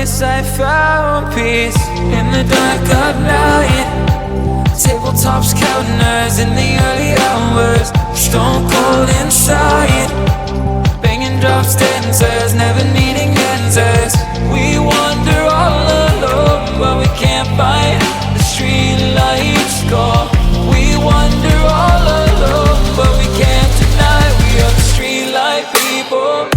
Someplace I found peace in the dark of night. Tabletops counting hours in the early hours. Stone cold inside, banging drop stanzas, never needing answers. We wander all alone, but we can't find the street lights go. We wander all alone, but we can't deny we are the street light people.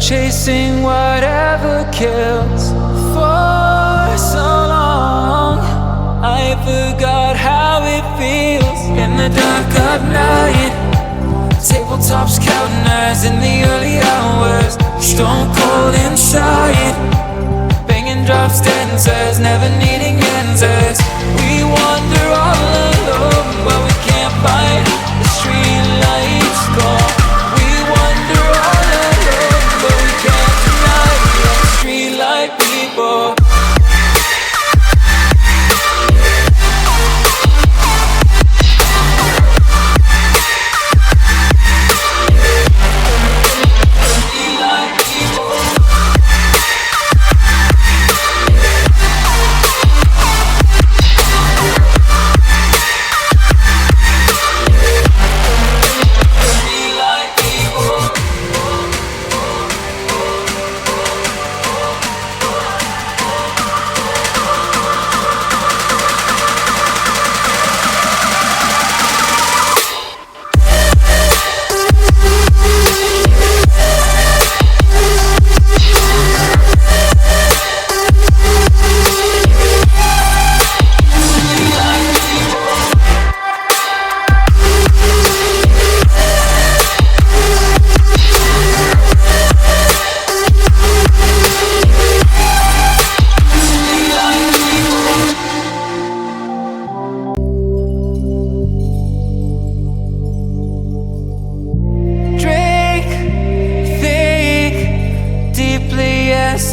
Chasing whatever kills. For so long I forgot how it feels in the dark of night. Tabletops counting hours in the early hours. Stone cold inside, banging drop stanzas, never needing answers. We wander all alone, but we can't find the street lights go. We wander all alone, but we can't deny we are the street light people.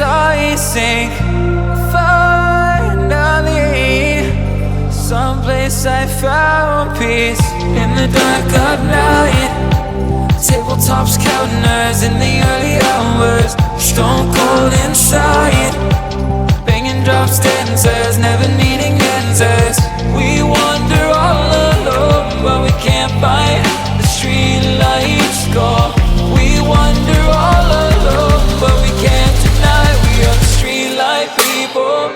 I sink finally. Someplace I found peace in the dark of night. Tabletops counting hours in the early hours. Stone cold inside, banging drop stanzas, never needing answers. We wander all alone, but we can't find the street lights go. We wander all alone, but we can't deny we are the street light people.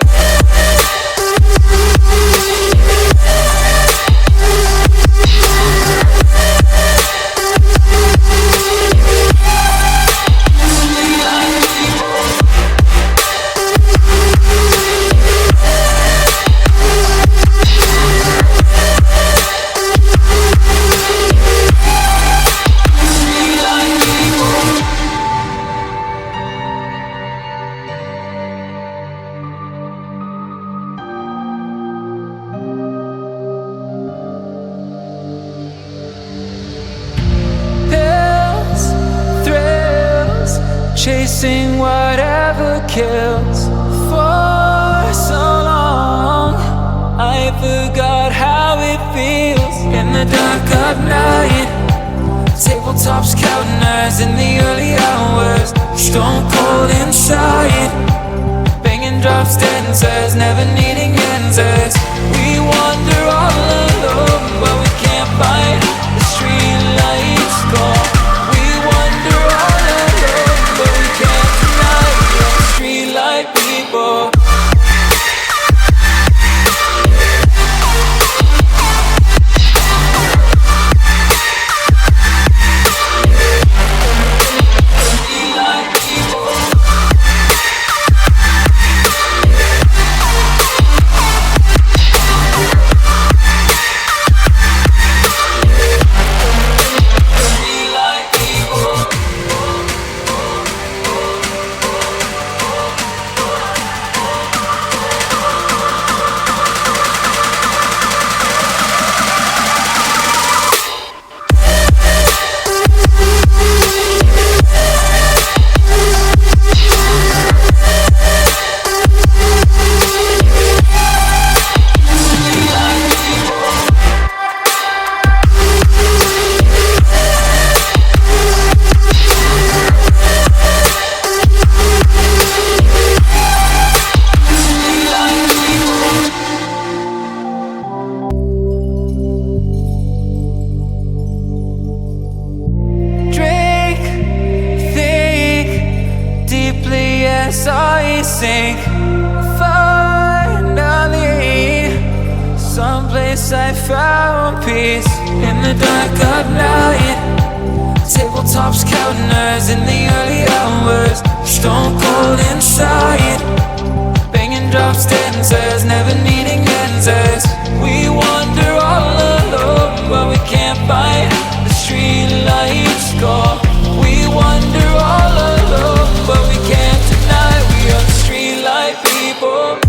Chasing whatever kills. For so long I forgot how it feels in the dark of night. Tabletops counting hours in the early hours. Stone cold inside, banging drop stanzas, never needing answers. We wander all alone, but we can't find the street lights go. We wander all alone, but we can't deny we are the street light people. Someplace I found peace in the dark of night. Tabletops counting hours in the early hours. Stone cold inside, banging drops, dancers, never needing answers. We wander all alone, but we can't find the street lights go. We wander all alone, but we can't deny we are the street light people.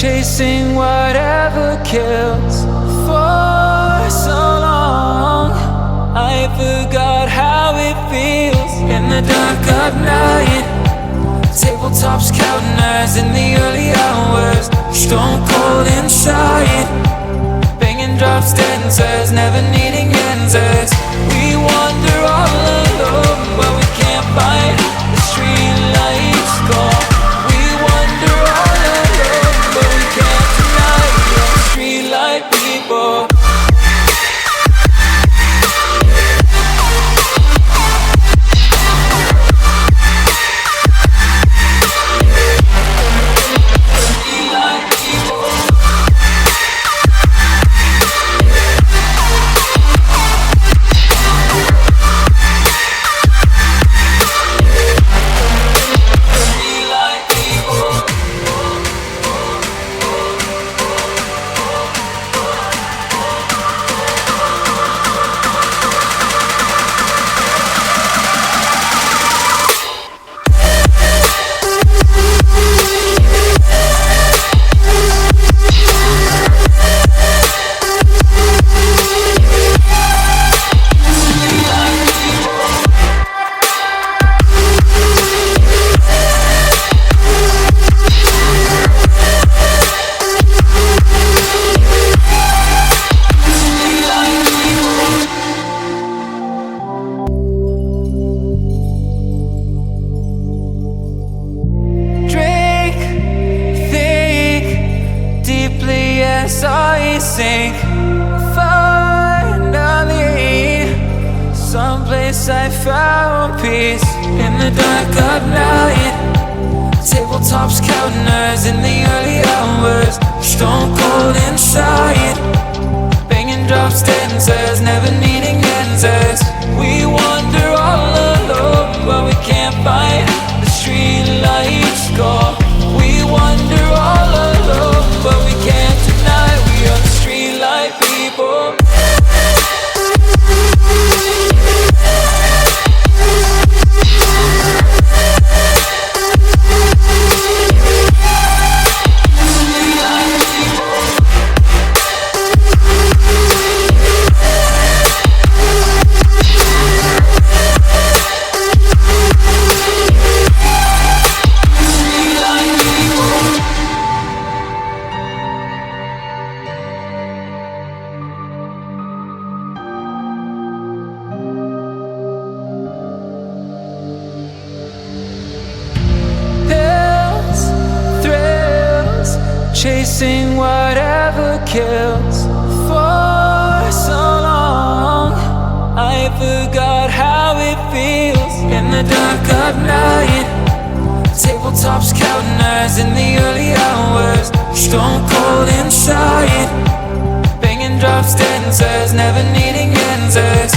Chasing whatever kills for so long. I forgot how it feels in the dark of night. Tabletops counting hours in the early hours. Stone cold inside, banging drops, dancers, never needing answers. We wander all alone, but we can't find the street lights go. We wander all alone, but we can't deny we are the street light people. I sink finally. Someplace I found peace in the dark of night. Tabletops counting hours in the early hours. Stone cold inside, banging drops, dancers, never needing answers. We wander all alone, but we can't find the street lights go. We wander all alone, but we can't deny we are the street light people. Chasing whatever kills for so long. I forgot how it feels in the dark of night. Tabletops counting hours in the early hours. Stone cold inside, banging drops, dancers, never needing answers.